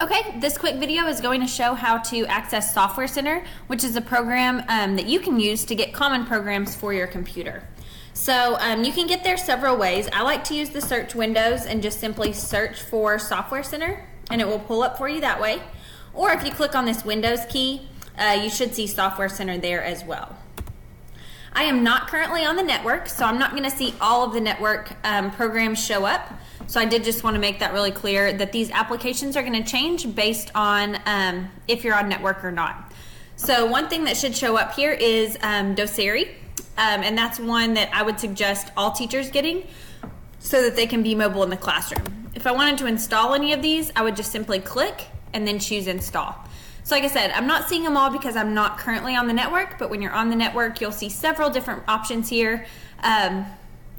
Okay, this quick video is going to show how to access Software Center, which is a program that you can use to get common programs for your computer. So you can get there several ways. I like to use the search windows and just simply search for Software Center, and it will pull up for you that way. Or if you click on this Windows key, you should see Software Center there as well. I am not currently on the network, so I'm not going to see all of the network programs show up. So I did just want to make that really clear that these applications are going to change based on if you're on network or not. So one thing that should show up here is Doceri, and that's one that I would suggest all teachers getting so that they can be mobile in the classroom. If I wanted to install any of these, I would just simply click and then choose install. So like I said, I'm not seeing them all because I'm not currently on the network, but when you're on the network, you'll see several different options here.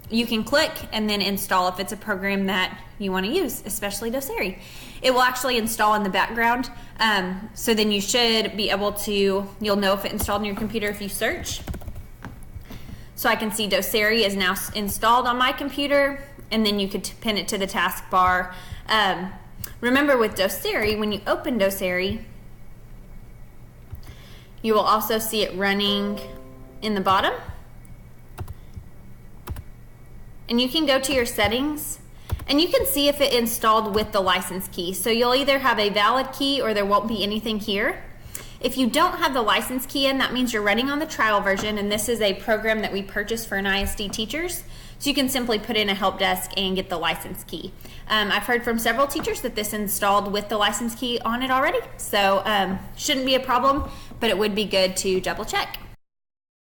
You can click and then install if it's a program that you want to use, especially Doceri. It will actually install in the background, so then you should be able to, you'll know if it installed on your computer if you search. So I can see Doceri is now installed on my computer, and then you could pin it to the taskbar. Remember with Doceri, when you open Doceri, you will also see it running in the bottom. And you can go to your settings and you can see if it installed with the license key. So you'll either have a valid key or there won't be anything here. If you don't have the license key in, that means you're running on the trial version, and this is a program that we purchased for ISD teachers. So you can simply put in a help desk and get the license key. I've heard from several teachers that this installed with the license key on it already. So shouldn't be a problem, but it would be good to double check.